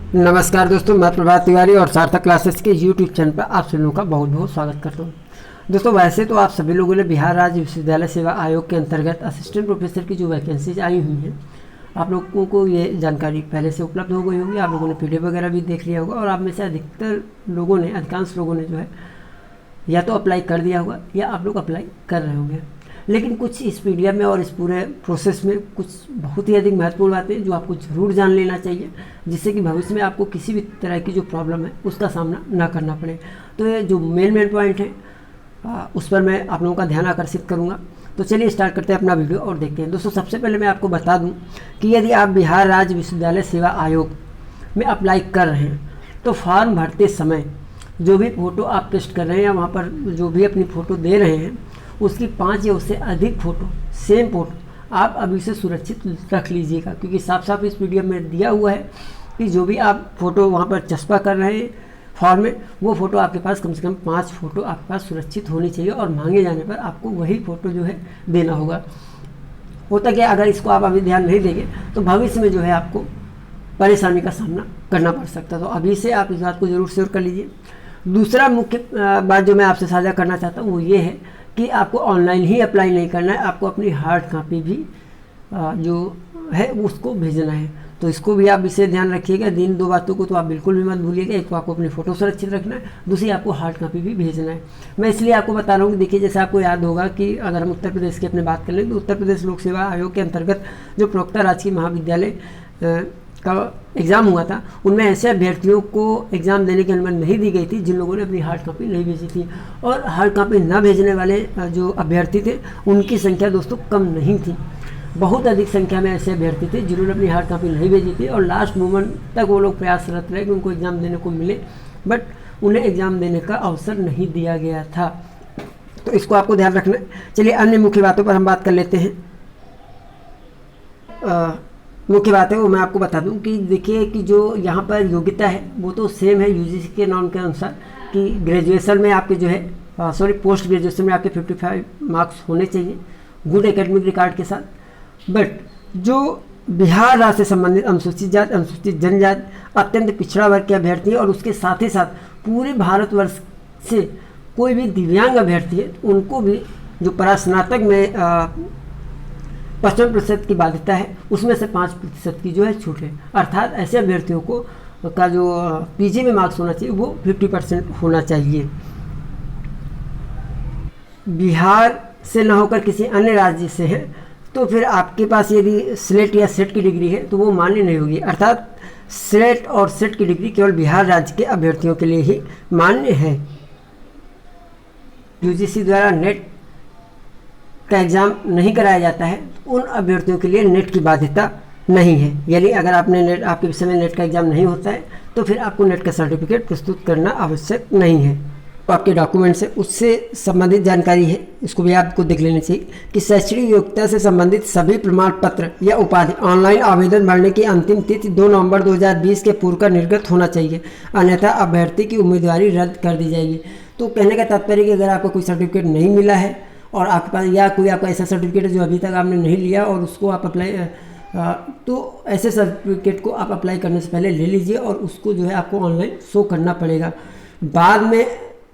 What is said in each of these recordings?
नमस्कार दोस्तों, मैं प्रभात तिवारी और सार्थक क्लासेस के यूट्यूब चैनल पर आप सभी लोगों का बहुत बहुत स्वागत करता हूं। दोस्तों, वैसे तो आप सभी लोगों ने बिहार राज्य विश्वविद्यालय सेवा आयोग के अंतर्गत असिस्टेंट प्रोफेसर की जो वैकेंसीज आई हुई हैं, आप लोगों को ये जानकारी पहले से उपलब्ध हो गई होगी। आप लोगों ने पीडीएफ वगैरह भी देख लिया होगा और आप में से अधिकांश लोगों ने जो है या तो अप्लाई कर दिया होगा या आप लोग अप्लाई कर रहे होंगे। लेकिन कुछ इस पीडीएफ में और इस पूरे प्रोसेस में कुछ बहुत ही अधिक महत्वपूर्ण बातें हैं जो आपको ज़रूर जान लेना चाहिए, जिससे कि भविष्य में आपको किसी भी तरह की जो प्रॉब्लम है उसका सामना ना करना पड़े। तो ये जो मेन पॉइंट है उस पर मैं आप लोगों का ध्यान आकर्षित करूँगा। तो चलिए स्टार्ट करते हैं अपना वीडियो और देखते हैं। दोस्तों, सबसे पहले मैं आपको बता दूँ कि यदि आप बिहार राज्य विश्वविद्यालय सेवा आयोग में अप्लाई कर रहे हैं तो फॉर्म भरते समय जो भी फ़ोटो आप पेस्ट कर रहे हैं या वहाँ पर जो भी अपनी फ़ोटो दे रहे हैं उसकी 5 या उससे अधिक फ़ोटो, सेम फ़ोटो आप अभी से सुरक्षित रख लीजिएगा, क्योंकि साफ साफ इस पीडीएफ में दिया हुआ है कि जो भी आप फ़ोटो वहाँ पर चस्पा कर रहे हैं फॉर्म में, वो फ़ोटो आपके पास कम से कम 5 फ़ोटो आपके पास सुरक्षित होनी चाहिए और मांगे जाने पर आपको वही फ़ोटो जो है देना होगा। होता क्या, अगर इसको आप अभी ध्यान नहीं देंगे तो भविष्य में जो है आपको परेशानी का सामना करना पड़ सकता है। तो अभी से आप इस बात को ज़रूर शेयर कर लीजिए। दूसरा मुख्य बात जो मैं आपसे साझा करना चाहता हूँ वो ये है कि आपको ऑनलाइन ही अप्लाई नहीं करना है, आपको अपनी हार्ड कॉपी भी जो है उसको भेजना है। तो इसको भी आप इसे ध्यान रखिएगा। इन 2 बातों को तो आप बिल्कुल भी मत भूलिएगा। एक तो आपको अपनी फ़ोटो सुरक्षित रखना है, दूसरी आपको हार्ड कॉपी भी भेजना है। मैं इसलिए आपको बता रहा हूँ कि देखिए, जैसे आपको याद होगा कि अगर हम उत्तर प्रदेश की अपनी बात कर लें तो उत्तर प्रदेश लोक सेवा आयोग के अंतर्गत जो प्रवक्ता राजकीय महाविद्यालय का एग्ज़ाम हुआ था, उनमें ऐसे अभ्यर्थियों को एग्ज़ाम देने की अनुमति नहीं दी गई थी जिन लोगों ने अपनी हार्ड कॉपी नहीं भेजी थी। और हार्ड कॉपी ना भेजने वाले जो अभ्यर्थी थे उनकी संख्या दोस्तों कम नहीं थी, बहुत अधिक संख्या में ऐसे अभ्यर्थी थे जिन्होंने अपनी हार्ड कॉपी नहीं भेजी थी और लास्ट मोमेंट तक वो लोग प्रयासरत रहे कि उनको एग्ज़ाम देने को मिले, बट उन्हें एग्ज़ाम देने का अवसर नहीं दिया गया था। तो इसको आपको ध्यान रखना है। चलिए अन्य मुख्य बातों पर हम बात कर लेते हैं। मुख्य बात है वो मैं आपको बता दूं कि देखिए कि जो यहाँ पर योग्यता है वो तो सेम है यूजीसी के नॉर्म के अनुसार कि ग्रेजुएशन में आपके जो है पोस्ट ग्रेजुएशन में आपके 55 मार्क्स होने चाहिए गुड एकेडमिक रिकॉर्ड के साथ। बट जो बिहार राज्य से संबंधित अनुसूचित जाति, अनुसूचित जनजाति, अत्यंत पिछड़ा वर्ग के अभ्यर्थी और उसके साथ ही साथ पूरे भारतवर्ष से कोई भी दिव्यांग अभ्यर्थी है उनको भी जो परास्नातक में 55% की बाध्यता है उसमें से 5% की जो है छूट है। अर्थात ऐसे अभ्यर्थियों को का जो पीजी में मार्क्स होना चाहिए वो 50% होना चाहिए। बिहार से न होकर किसी अन्य राज्य से है तो फिर आपके पास यदि स्लेट या सेट की डिग्री है तो वो मान्य नहीं होगी। अर्थात स्लेट और सेट की डिग्री केवल बिहार राज्य के अभ्यर्थियों के लिए ही मान्य है। यूजीसी द्वारा नेट का एग्ज़ाम नहीं कराया जाता है तो उन अभ्यर्थियों के लिए नेट की बाध्यता नहीं है। यानी अगर आपने नेट, आपके विषय में नेट का एग्ज़ाम नहीं होता है तो फिर आपको नेट का सर्टिफिकेट प्रस्तुत करना आवश्यक नहीं है। तो आपके डॉक्यूमेंट्स है उससे संबंधित जानकारी है, इसको भी आपको देख लेनी चाहिए कि शैक्षणिक योग्यता से संबंधित सभी प्रमाण पत्र या उपाधि ऑनलाइन आवेदन भरने की अंतिम तिथि 2 नवंबर 2020 के पूर्व का निर्गत होना चाहिए, अन्यथा अभ्यर्थी की उम्मीदवारी रद्द कर दी जाएगी। तो कहने का तात्पर्य कि अगर आपको कोई सर्टिफिकेट नहीं मिला है और आपके पास या कोई आपका ऐसा सर्टिफिकेट है जो अभी तक आपने नहीं लिया और उसको आप अप्लाई तो ऐसे सर्टिफिकेट को आप अप्लाई करने से पहले ले लीजिए और उसको जो है आपको ऑनलाइन शो करना पड़ेगा। बाद में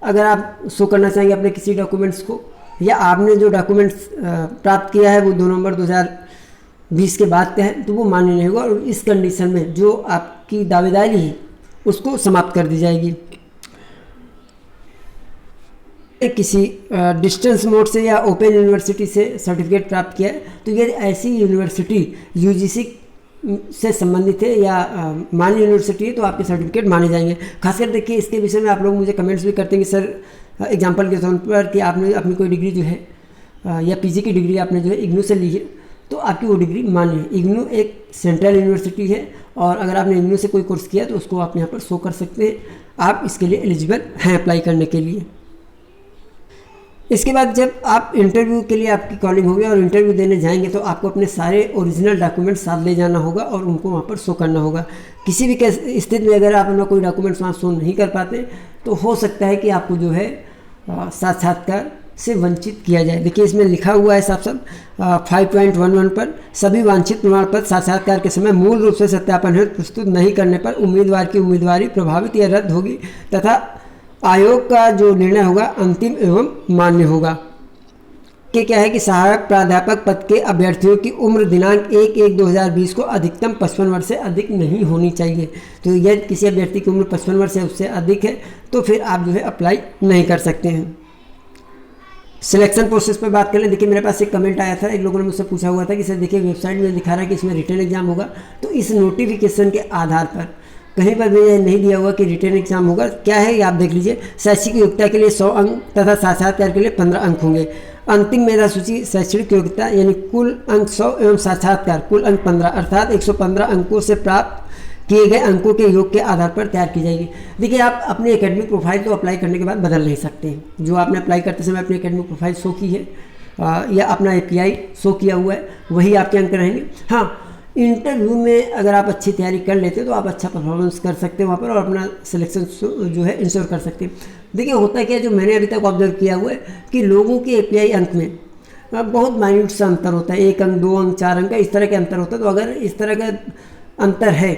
अगर आप शो करना चाहेंगे अपने किसी डॉक्यूमेंट्स को या आपने जो डॉक्यूमेंट्स प्राप्त किया है वो 2 नवंबर 2020 के बाद का है तो वो मान्य नहीं होगा और इस कंडीशन में जो आपकी दावेदारी है उसको समाप्त कर दी जाएगी। किसी डिस्टेंस मोड से या ओपन यूनिवर्सिटी से सर्टिफिकेट प्राप्त किया है तो यदि ऐसी यूनिवर्सिटी यूजीसी से संबंधित है या मान्य यूनिवर्सिटी है तो आपके सर्टिफिकेट माने जाएंगे। खासकर देखिए इसके विषय में आप लोग मुझे कमेंट्स भी करते हैं कि सर एग्जांपल के तौर पर कि आपने अपनी कोई डिग्री जो है या पीजी की डिग्री आपने जो है इग्नू से ली है तो आपकी वो डिग्री मान्य है। इग्नू एक सेंट्रल यूनिवर्सिटी है और अगर आपने इग्नू से कोई कोर्स किया तो उसको आप यहाँ पर शो कर सकते हैं, आप इसके लिए एलिजिबल हैं अप्लाई करने के लिए। इसके बाद जब आप इंटरव्यू के लिए आपकी कॉलिंग होगी और इंटरव्यू देने जाएंगे तो आपको अपने सारे ओरिजिनल डॉक्यूमेंट्स साथ ले जाना होगा और उनको वहाँ पर शो करना होगा। किसी भी स्थिति में अगर आप अपना कोई डॉक्यूमेंट्स वहाँ शो नहीं कर पाते तो हो सकता है कि आपको जो है साक्षात्कार से वंचित किया जाए। देखिए इसमें लिखा हुआ है साफ साफ 5.11 पर सभी वांछित प्रमाण पत्र साक्षात्कार के समय मूल रूप से सत्यापन हेतु प्रस्तुत नहीं करने पर उम्मीदवार की उम्मीदवारी प्रभावित या रद्द होगी तथा आयोग का जो निर्णय होगा अंतिम एवं मान्य होगा। कि क्या है कि सहायक प्राध्यापक पद के अभ्यर्थियों की उम्र दिनांक 1/1/2020 को अधिकतम 55 वर्ष से अधिक नहीं होनी चाहिए। तो यदि किसी अभ्यर्थी की उम्र 55 वर्ष से उससे अधिक है तो फिर आप जो है अप्लाई नहीं कर सकते हैं। सिलेक्शन प्रोसेस पर बात कर लें। देखिए मेरे पास एक कमेंट आया था, एक लोगों ने मुझसे पूछा हुआ था कि सर देखिए वेबसाइट में दिखा रहा है कि इसमें रिटन एग्जाम होगा, तो इस नोटिफिकेशन के आधार पर कहीं पर भी नहीं दिया हुआ कि रिटन एग्जाम होगा। क्या है आप देख लीजिए, शैक्षिक योग्यता के लिए 100 अंक तथा साक्षात्कार के लिए 15 अंक होंगे। अंतिम मेधा सूची शैक्षणिक योग्यता यानी कुल अंक 100 एवं साक्षात्कार कुल अंक 15 अर्थात 115 अंकों से प्राप्त किए गए अंकों के योग के आधार पर तैयार की जाएगी। देखिए आप अपनी एकेडमिक प्रोफाइल तो अप्लाई करने के बाद बदल नहीं सकते हैं। जो आपने अप्लाई करते समय अपनी एकेडमिक प्रोफाइल शो की है या अपना API शो किया हुआ है वही आपके अंक रहेंगे। हाँ, इंटरव्यू में अगर आप अच्छी तैयारी कर लेते हो तो आप अच्छा परफॉर्मेंस कर सकते हो वहाँ पर और अपना सिलेक्शन जो है इंश्योर कर सकते हैं। देखिए होता क्या है, जो मैंने अभी तक ऑब्जर्व किया हुआ है कि लोगों के API अंक में बहुत माइन्यूट सा अंतर होता है, 1 अंक 2 अंक 4 अंक का इस तरह के अंतर होता है। तो अगर इस तरह का अंतर है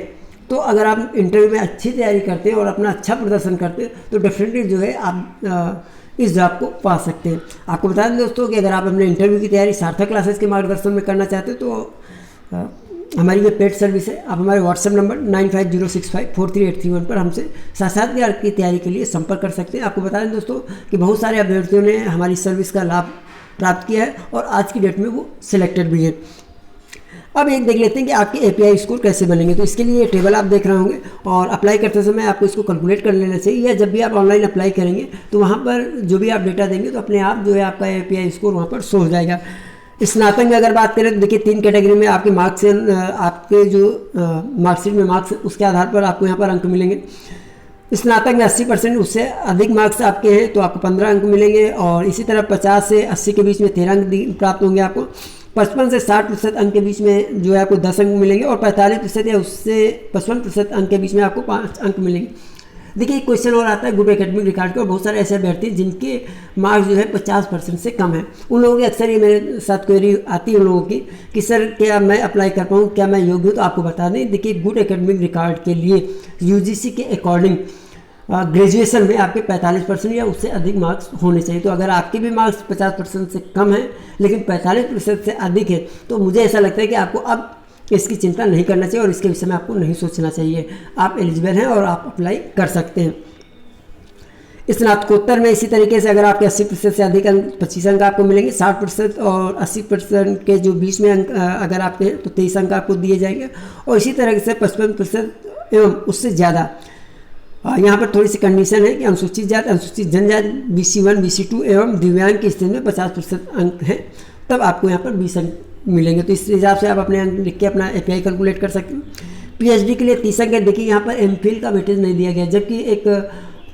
तो अगर आप इंटरव्यू में अच्छी तैयारी करते हैं और अपना अच्छा प्रदर्शन करते हैं तो डेफिनेटली जो है आप इस जॉब को पा सकते हैं। आपको बता दें दोस्तों कि अगर आप अपने इंटरव्यू की तैयारी सार्थक क्लासेस के मार्गदर्शन में करना चाहते हो तो हमारी ये पेड सर्विस है। आप हमारे व्हाट्सएप नंबर 9506543831 पर हमसे साक्षात्कार की तैयारी के लिए संपर्क कर सकते हैं। आपको बता दें दोस्तों कि बहुत सारे अभ्यर्थियों ने हमारी सर्विस का लाभ प्राप्त किया है और आज की डेट में वो सिलेक्टेड भी है। अब एक देख लेते हैं कि आपके API स्कोर कैसे बनेंगे। तो इसके लिए ये टेबल आप देख रहे होंगे और अप्लाई करते समय आपको इसको कैलकुलेट कर लेना चाहिए, या जब भी आप ऑनलाइन अप्लाई करेंगे तो वहाँ पर जो भी आप डेटा देंगे तो अपने आप जो है आपका API स्कोर वहाँ पर शो हो जाएगा। स्नातक में अगर बात करें तो देखिए 3 कैटेगरी में आपके मार्क्स आपके जो मार्कशीट में मार्क्स उसके आधार पर आपको यहाँ पर अंक मिलेंगे। स्नातक में 80% उससे अधिक मार्क्स आपके हैं तो आपको 15 अंक मिलेंगे और इसी तरह 50 से 80 के बीच में 13 अंक प्राप्त होंगे आपको। 55 से 60% अंक के बीच में जो है आपको 10 अंक मिलेंगे और 45% या उससे 55% अंक के बीच में आपको 5 अंक मिलेंगे। देखिए एक क्वेश्चन और आता है गुड एकेडमिक रिकॉर्ड के, और बहुत सारे ऐसे अभ्यर्थी जिनके मार्क्स जो है 50% से कम है। उन लोगों की अक्सर ये मेरे साथ क्वेरी आती है उन लोगों की कि सर क्या मैं अप्लाई कर पाऊँ, क्या मैं योग्य हूँ। तो आपको बता दें, देखिए गुड एकेडमिक रिकॉर्ड के लिए UGC के अकॉर्डिंग ग्रेजुएशन में आपके 45% या उससे अधिक मार्क्स होने चाहिए। तो अगर आपके भी मार्क्स 50% से कम है लेकिन 45% से अधिक है तो मुझे ऐसा लगता है कि आपको अब इसकी चिंता नहीं करना चाहिए और इसके विषय में आपको नहीं सोचना चाहिए। आप एलिजिबल हैं और आप अप्लाई कर सकते हैं। स्नातकोत्तर में इसी तरीके से अगर आपके 80% से अधिक अंक 25 अंक आपको मिलेंगे, 60% और 80% के जो बीच में अंक अगर आपके हैं तो 23 अंक आपको दिए जाएंगे और इसी तरह से 55% एवं उससे ज़्यादा। यहाँ पर थोड़ी सी कंडीशन है कि अनुसूचित जाति, अनुसूचित जनजाति, BC1 BC2 एवं दिव्यांग की स्थिति में 50% अंक हैं, तब आपको यहाँ पर 20 अंक मिलेंगे। तो इस हिसाब से आप अपने अंक लिख के अपना API कैलकुलेट कर सकते हैं। PhD के लिए 30 अंक है। देखिए यहाँ पर MPhil का वेटेज नहीं दिया गया, जबकि एक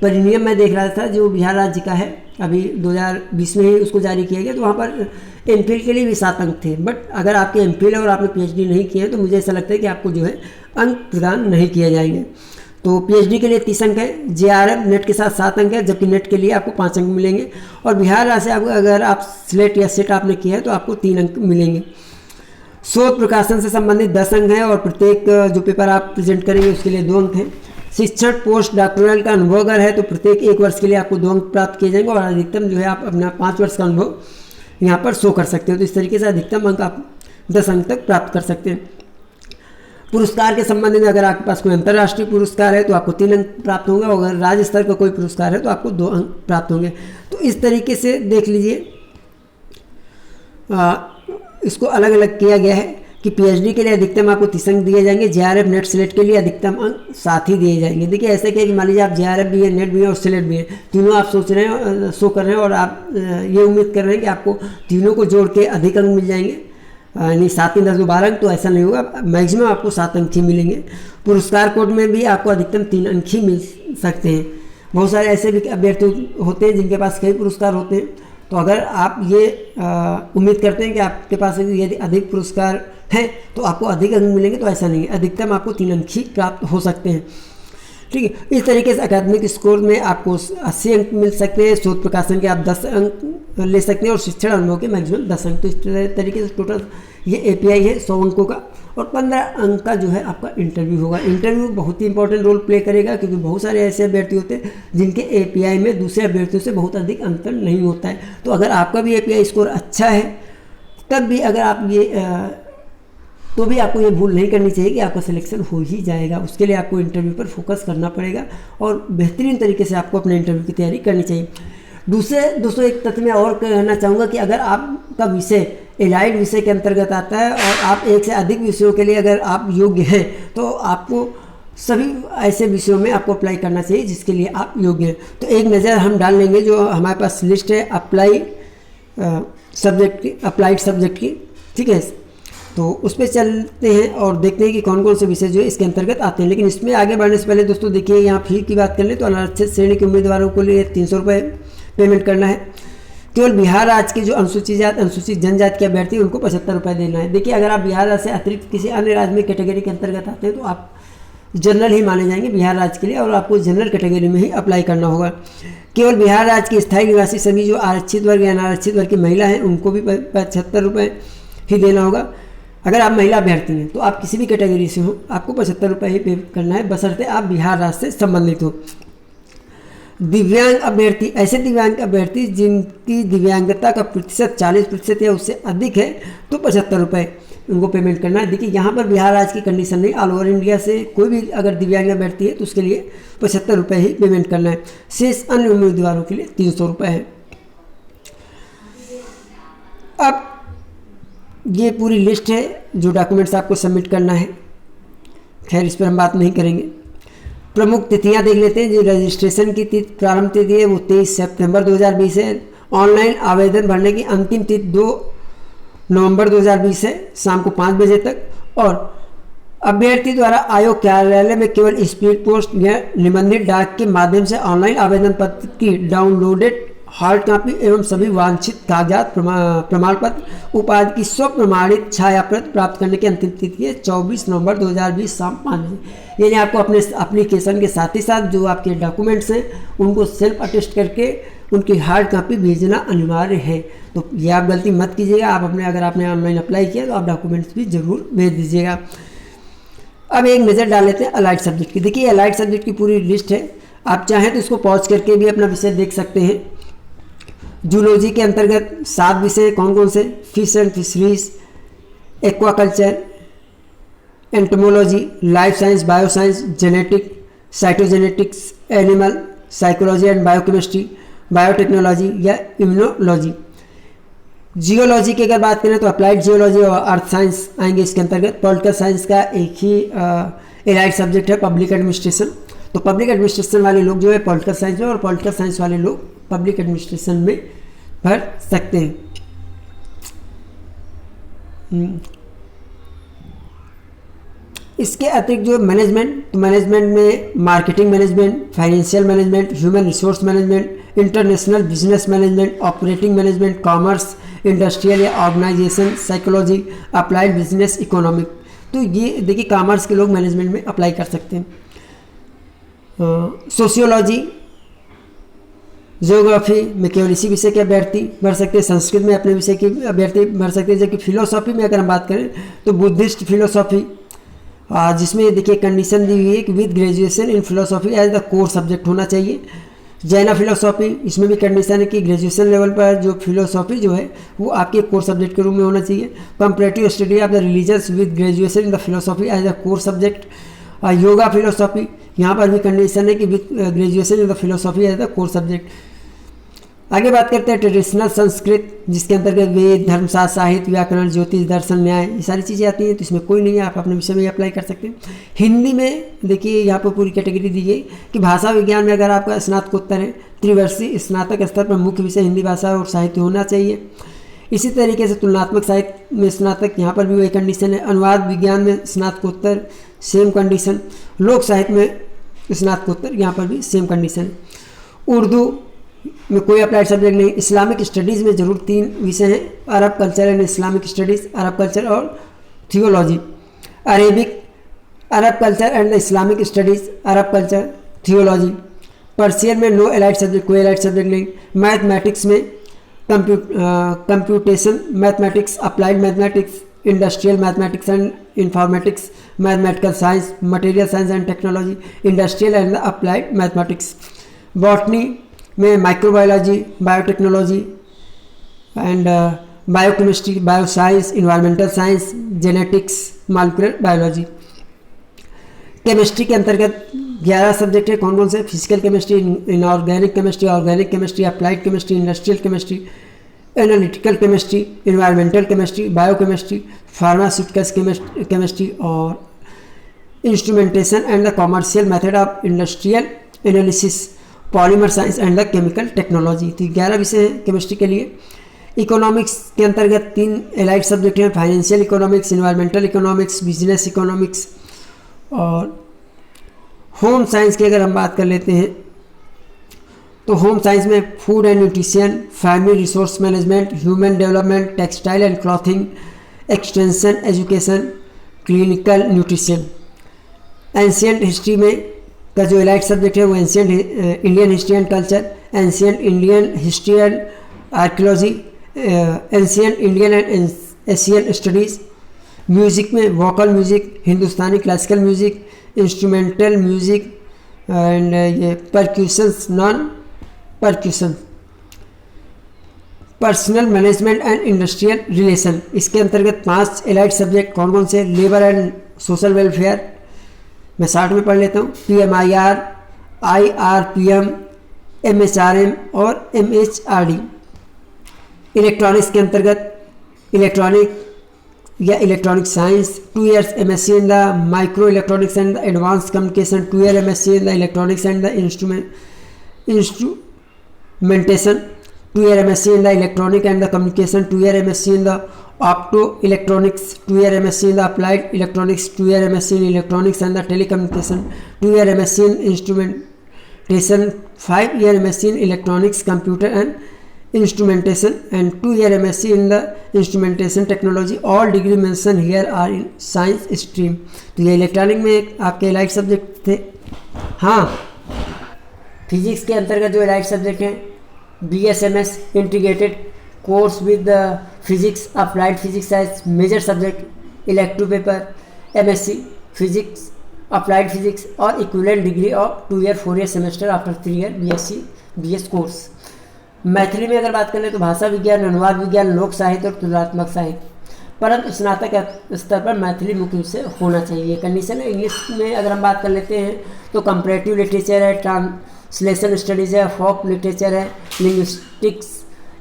परिनियम मैं देख रहा था जो बिहार राज्य का है, अभी 2020 में ही उसको जारी किया गया, तो वहाँ पर MPhil के लिए भी 7 अंक थे। बट अगर आपके MPhil है और आपने PhD नहीं किया है तो मुझे ऐसा लगता है कि आपको जो है अंक प्रदान नहीं किए जाएंगे। तो PhD के लिए 30 अंक है। JRF नेट के साथ 7 अंक है, जबकि नेट के लिए आपको 5 अंक मिलेंगे और बिहार राज्य से अगर आप स्लेट या सेट आपने किया है तो आपको 3 अंक मिलेंगे। शोध प्रकाशन से संबंधित 10 अंक हैं और प्रत्येक जो पेपर आप प्रेजेंट करेंगे उसके लिए 2 अंक हैं। शिक्षण पोस्ट डॉक्टरल का अनुभव अगर है तो प्रत्येक 1 वर्ष के लिए आपको 2 अंक प्राप्त किए जाएंगे और अधिकतम जो है आप अपना 5 वर्ष का अनुभव यहाँ पर शो कर सकते हो। तो इस तरीके से अधिकतम अंक आप 10 अंक तक प्राप्त कर सकते हैं। पुरस्कार के संबंध में अगर आपके पास कोई अंतर्राष्ट्रीय पुरस्कार है तो आपको 3 अंक प्राप्त होंगे और अगर राज्य स्तर का कोई पुरस्कार है तो आपको 2 अंक प्राप्त होंगे। तो इस तरीके से देख लीजिए इसको अलग अलग किया गया है कि PhD के लिए अधिकतम आपको 30 अंक दिए जाएंगे, JRF नेट स्लेट के लिए अधिकतम अंक 7 ही दिए जाएंगे। देखिए ऐसा क्या है कि मान लीजिए आप JRF भी है, नेट भी है और स्लेट भी है, तीनों आप सोच रहे हैं शो कर रहे हैं और आप ये उम्मीद कर रहे हैं कि आपको तीनों को जोड़ के अधिक अंक मिल जाएंगे, यानी 7 3 10 12 अंक, तो ऐसा नहीं होगा, मैक्सिमम आपको 7 अंक ही मिलेंगे। पुरस्कार कोड में भी आपको अधिकतम 3 अंक ही मिल सकते हैं। बहुत सारे ऐसे भी अभ्यर्थी होते हैं जिनके पास कई पुरस्कार होते हैं, तो अगर आप ये उम्मीद करते हैं कि आपके पास यदि अधिक पुरस्कार हैं तो आपको अधिक अंक मिलेंगे, तो ऐसा नहीं है, अधिकतम आपको 3 अंक ही प्राप्त हो सकते हैं। ठीक है। इस तरीके से एकेडमिक स्कोर में आपको 80 अंक मिल सकते हैं, शोध प्रकाशन के आप 10 अंक ले सकते हैं और शिक्षण अनुभव के मैक्सिमम 10 अंक। तो इस तरीके से टोटल ये एपीआई है 100 अंकों का, और 15 अंक का जो है आपका इंटरव्यू होगा। इंटरव्यू बहुत ही इंपॉर्टेंट रोल प्ले करेगा, क्योंकि बहुत सारे ऐसे अभ्यर्थी होते हैं जिनके एपीआई में दूसरे अभ्यर्थियों से बहुत अधिक अंतर नहीं होता है। तो अगर आपका भी एपीआई स्कोर अच्छा है, तब भी अगर आप तो भी आपको ये भूल नहीं करनी चाहिए कि आपका सिलेक्शन हो ही जाएगा। उसके लिए आपको इंटरव्यू पर फोकस करना पड़ेगा और बेहतरीन तरीके से आपको अपने इंटरव्यू की तैयारी करनी चाहिए। दोस्तों एक तथ्य मैं और कहना चाहूँगा कि अगर आपका विषय एलाइड विषय के अंतर्गत आता है और आप एक से अधिक विषयों के लिए अगर आप योग्य हैं, तो आपको सभी ऐसे विषयों में आपको अप्लाई करना चाहिए जिसके लिए आप योग्य हैं। तो एक नज़र हम डाल लेंगे, जो हमारे पास लिस्ट है अप्लाइड सब्जेक्ट की, ठीक है। तो उस पर चलते हैं और देखते हैं कि कौन कौन से विषय जो है इसके अंतर्गत आते हैं। लेकिन इसमें आगे बढ़ने से पहले दोस्तों देखिए, यहाँ फी की बात कर लें तो अनारक्षित श्रेणी के उम्मीदवारों को लिए 300 रुपये पेमेंट करना है। केवल बिहार राज्य के जो अनुसूचित जनजाति के अभ्यर्थी उनको 75 रुपये देना है। देखिए, अगर आप बिहार राज्य से अतिरिक्त किसी अन्य राज्य में कैटेगरी के अंतर्गत आते हैं तो आप जनरल ही माने जाएंगे बिहार राज्य के लिए, और आपको जनरल कैटेगरी में ही अप्लाई करना होगा। केवल बिहार राज्य के स्थायी निवासी सभी जो आरक्षित वर्ग या अनारक्षित वर्ग की महिला हैं उनको भी 75 रुपये ही देना होगा। अगर आप महिला अभ्यर्थी हैं तो आप किसी भी कैटेगरी से हो, आपको 75 रुपये ही पे करना है, बशर्ते आप बिहार राज्य से संबंधित हो। दिव्यांग अभ्यर्थी, ऐसे दिव्यांग अभ्यर्थी जिनकी दिव्यांगता का प्रतिशत 40% या उससे अधिक है, तो 75 रुपये उनको पेमेंट करना है। देखिए, यहाँ पर बिहार राज्य की कंडीशन नहीं, ऑल ओवर इंडिया से कोई भी अगर दिव्यांग अभ्यर्थी है तो उसके लिए 75 रुपये ही पेमेंट करना है। शेष अन्य उम्मीदवारों के लिए 300 रुपये है। अब ये पूरी लिस्ट है जो डॉक्यूमेंट्स आपको सबमिट करना है, खैर इस पर हम बात नहीं करेंगे। प्रमुख तिथियां देख लेते हैं। जो रजिस्ट्रेशन की प्रारंभ तिथि है वो 23 सितंबर 2020 है। ऑनलाइन आवेदन भरने की अंतिम तिथि 2 नवंबर 2020 है, शाम को 5 बजे तक। और अभ्यर्थी द्वारा आयोग कार्यालय में केवल स्पीड पोस्ट या निबंधित डाक के माध्यम से ऑनलाइन आवेदन पत्र की डाउनलोडेड हार्ड कॉपी एवं सभी वांछित कागजात प्रमाण पत्र उपाधि की स्वप्रमाणित छायाप्रत प्राप्त करने की अंतिम तिथि है 24 नवंबर 2020 शाम 5 बजे। यानी आपको अपने एप्लीकेशन के साथ ही साथ जो आपके डॉक्यूमेंट्स हैं उनको सेल्फ अटेस्ट करके उनकी हार्ड कॉपी भेजना अनिवार्य है। तो ये आप गलती मत कीजिएगा। आप अगर आपने ऑनलाइन अप्लाई किया तो आप डॉक्यूमेंट्स भी जरूर भेज दीजिएगा। अब एक नज़र डाल लेते हैं अलाइड सब्जेक्ट की। देखिए, अलाइड सब्जेक्ट की पूरी लिस्ट है, आप चाहें तो इसको पॉज करके भी अपना विषय देख सकते हैं। जूलॉजी के अंतर्गत 7 विषय कौन कौन से? Fish and fisheries, aquaculture, entomology, life science, bio science, genetic, cytogenetics, animal psychology and biochemistry, biotechnology या इम्यूनोलॉजी। जियोलॉजी की अगर बात करें तो अप्लाइड जियोलॉजी और अर्थ साइंस आएंगे इसके अंतर्गत। पॉलिटिकल साइंस का एक ही एलाइड सब्जेक्ट है पब्लिक एडमिनिस्ट्रेशन। तो पब्लिक एडमिनिस्ट्रेशन वाले लोग जो है पॉलिटिकल साइंस में, और पॉलिटिकल साइंस वाले लोग पब्लिक एडमिनिस्ट्रेशन में भर सकते हैं। इसके अतिरिक्त जो मैनेजमेंट, तो मैनेजमेंट में marketing management, financial management, human resource management, international business management, operating management, commerce, industrial या organisation, psychology, applied business economic. तो ये देखिए, कॉमर्स के लोग मैनेजमेंट में अप्लाई कर सकते हैं। सोशियोलॉजी, ज्योग्राफी में केवल इसी विषय के अभ्यर्थी भर सकते हैं। संस्कृत में अपने विषय के अभ्यर्थी भर सकते हैं। जबकि फिलोसॉफी में अगर हम बात करें तो बुद्धिस्ट फिलोसॉफी, जिसमें देखिए कंडीशन दी हुई है कि with graduation in philosophy as the core subject होना चाहिए। जैना फिलोसॉफी, इसमें भी कंडीशन है कि ग्रेजुएशन लेवल पर जो फिलोसॉफी जो है वो आपके कोर सब्जेक्ट के रूप में होना चाहिए। Comparative study of the religions with graduation in the philosophy as the core subject. Yoga philosophy, यहाँ पर भी कंडीशन है कि with graduation in the philosophy as the core subject. आगे बात करते हैं ट्रेडिशनल संस्कृत, जिसके अंतर्गत वेद, धर्मशास्त्र, साहित्य, व्याकरण, ज्योतिष, दर्शन, न्याय, ये सारी चीज़ें आती हैं। तो इसमें कोई नहीं है, आप अपने विषय में अप्लाई कर सकते हैं। हिंदी में देखिए, यहाँ पर पूरी कैटेगरी दी गई कि भाषा विज्ञान में अगर आपका स्नातकोत्तर है, त्रिवर्षीय स्नातक स्तर पर मुख्य विषय हिंदी भाषा और साहित्य होना चाहिए। इसी तरीके से तुलनात्मक साहित्य में स्नातक, यहाँ पर भी वही कंडीशन है। अनुवाद विज्ञान में स्नातकोत्तर, सेम कंडीशन। लोक साहित्य में स्नातकोत्तर, यहाँ पर भी सेम कंडीशन है। उर्दू में कोई अप्लाइड सब्जेक्ट नहीं। इस्लामिक स्टडीज़ में जरूर 3 विषय हैं, Arab culture and Islamic studies, Arab culture और theology. Arabic, Arab culture and Islamic studies, Arab culture, theology. Persian में नो एलाइड सब्जेक्ट, कोई एलाइड सब्जेक्ट नहीं। मैथमेटिक्स में computation mathematics, applied mathematics, industrial mathematics and informatics, mathematical science, material science and technology, industrial and applied mathematics. Botany में microbiology, biotechnology and biochemistry, bioscience, environmental science, genetics, molecular biology. Chemistry के अंतर्गत 11 subject है। कौन कौन से? Physical chemistry, inorganic chemistry, organic chemistry, applied chemistry, industrial chemistry, analytical chemistry, environmental chemistry, biochemistry, pharmaceuticals chemistry और instrumentation and the commercial method of industrial analysis, polymer science and the chemical technology. तो 11 विषय हैं chemistry के लिए। Economics के अंतर्गत 3 allied subject हैं, financial economics, environmental economics, business economics. और होम साइंस की अगर हम बात कर लेते हैं तो होम साइंस में food and nutrition, family resource management, human development, textile and clothing, extension education, clinical nutrition. Ancient history में का जो एलाइड सब्जेक्ट है वो ancient Indian history and culture, ancient Indian history and archaeology, ancient Indian and Asian studies. Music में vocal music, Hindustani classical music, instrumental music and ये percussions, non percussion. Personal management and industrial relation, इसके अंतर्गत 5 allied subject कौन कौन से? Labour and social welfare, मैं 60 में पढ़ लेता हूँ। PMIR, IRPM, MHRM और MHRD। इलेक्ट्रॉनिक्स के अंतर्गत इलेक्ट्रॉनिक या electronic science, 2 years MSc in the micro electronics and the advance communication, 2 year MSc in the electronics and the instrumentation, 2 year MSc in the electronic and the communication, 2 year MSc in the opto electronics, 2 year MSc in the applied electronics, 2 year MSc in electronics and the telecommunication, 2 year MSc in instrumentation, 5 year MSc in electronics computer and instrumentation and 2 year MSc in the instrumentation technology. All degree mentioned here are in science stream. तो ये electronic में आपके allied subject थे। हाँ, physics के अंतर्गत जो allied subject हैं BSMS integrated course with physics, applied physics as major subject, elective paper MSc physics, applied physics और equivalent degree of 2 year 4 year semester after 3 year BS course. Maithili में अगर बात करें तो भाषा विज्ञान, अनुवाद विज्ञान, लोक साहित्य और तुलनात्मक साहित्य, परंतु स्नातक स्तर पर मैथिली मुख्य रूप से होना चाहिए, कंडीशन है। इंग्लिश में अगर हम बात कर लेते हैं तो कंपैरेटिव लिटरेचर है, ट्रांसलेशन स्टडीज़ है, फोक लिटरेचर है, linguistics,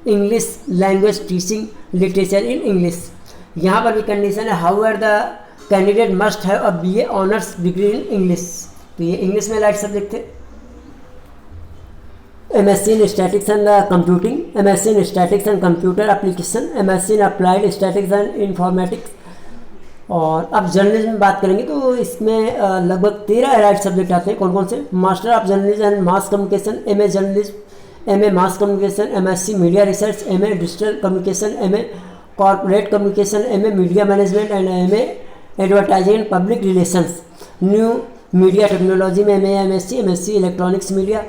English language teaching, literature in English. यहाँ पर भी कंडीशन है, however the candidate must have a BA honours degree in English. तो ये इंग्लिश में लाइट सब्जेक्ट थे। MSc in statics and computing, MSc in statics and computer application, MSc in applied statics and informatics. और अब journalism में बात करेंगे तो इसमें लगभग 13 एलाइड सब्जेक्ट आते हैं। कौन कौन से? Master of journalism and mass communication, MA journalism, MA mass communication, MSc media research, MA digital communication, MA corporate communication, MA media management and MA advertising and public relations. New media technology में MA MSc electronics media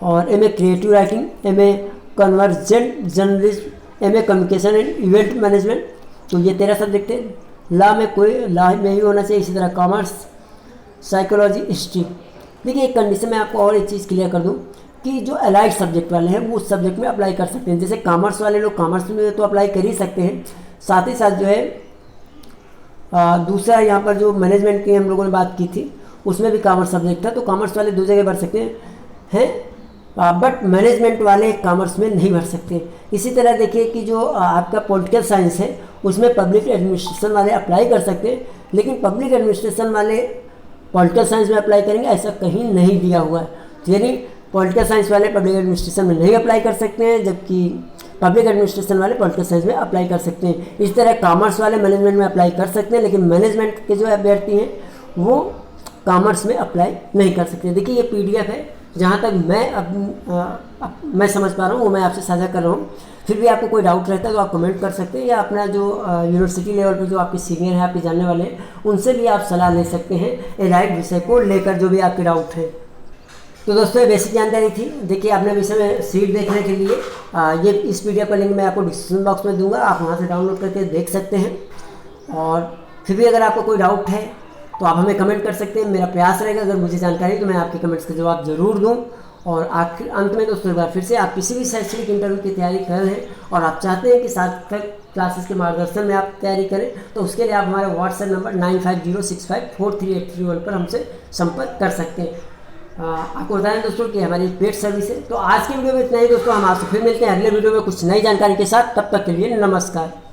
और MA creative writing, MA convergent journalism, MA communication and event management. तो ये 13 subject है। Law में ही होना चाहिए, इसी तरह कॉमर्स, साइकोलॉजी, हिस्ट्री। देखिए एक कंडीशन में आपको और एक चीज़ क्लियर कर दूं कि जो अलाइड सब्जेक्ट वाले हैं वो उस सब्जेक्ट में अप्लाई कर सकते हैं। जैसे कॉमर्स वाले लोग कॉमर्स में तो अप्लाई कर ही सकते हैं, साथ ही साथ जो है दूसरा यहाँ पर जो मैनेजमेंट की हम लोगों ने बात की थी उसमें भी कॉमर्स सब्जेक्ट था, तो कॉमर्स वाले 2 जगह भर सकते हैं बट मैनेजमेंट वाले कॉमर्स में नहीं भर सकते। इसी तरह देखिए कि जो आपका पॉलिटिकल साइंस है उसमें पब्लिक एडमिनिस्ट्रेशन वाले अप्लाई कर सकते हैं, लेकिन पब्लिक एडमिनिस्ट्रेशन वाले पॉलिटिकल साइंस में अप्लाई करेंगे ऐसा कहीं नहीं दिया हुआ है। यानी पॉलिटिकल साइंस वाले पब्लिक एडमिनिस्ट्रेशन में नहीं अप्लाई कर सकते हैं, जबकि पब्लिक एडमिनिस्ट्रेशन वाले पॉलिटिकल साइंस में अप्लाई कर सकते हैं। इस तरह कॉमर्स वाले मैनेजमेंट में अप्लाई कर सकते हैं, लेकिन मैनेजमेंट के जो अभ्यर्थी हैं वो कॉमर्स में अप्लाई नहीं कर सकते। देखिए ये PDF है, जहाँ तक मैं समझ पा रहा हूँ वो मैं आपसे साझा कर रहा हूँ। फिर भी आपको कोई डाउट रहता है तो आप कमेंट कर सकते हैं, या अपना जो यूनिवर्सिटी लेवल पे जो आपके सीनियर हैं, आपके जानने वाले हैं, उनसे भी आप सलाह ले सकते हैं एलाइड विषय को लेकर जो भी आपके डाउट है। तो दोस्तों ये बेसिक जानकारी थी। देखिए आपने विषय में सीट देखने के लिए ये इस PDF का लिंक मैं आपको डिस्क्रिप्शन बॉक्स में दूंगा, आप वहाँ से डाउनलोड करके देख सकते हैं। और फिर भी अगर आपको कोई डाउट है तो आप हमें कमेंट कर सकते हैं। मेरा प्रयास रहेगा अगर मुझे जानकारी तो मैं आपके कमेंट्स का जवाब जरूर दूँ। और आखिर अंत में दोस्तों एक बार फिर से आप किसी भी शैक्षणिक इंटरव्यू की तैयारी कर रहे हैं और आप चाहते हैं कि सार्थक क्लासेस के मार्गदर्शन में आप तैयारी करें, तो उसके लिए आप हमारे व्हाट्सएप नंबर 9506543831 पर हमसे संपर्क कर सकते हैं। आपको बताएं दोस्तों कि हमारी पेड सर्विस है। तो आज की वीडियो में इतना ही दोस्तों, हम आपसे फिर मिलते हैं अगले वीडियो में कुछ नई जानकारी के साथ। तब तक के लिए नमस्कार।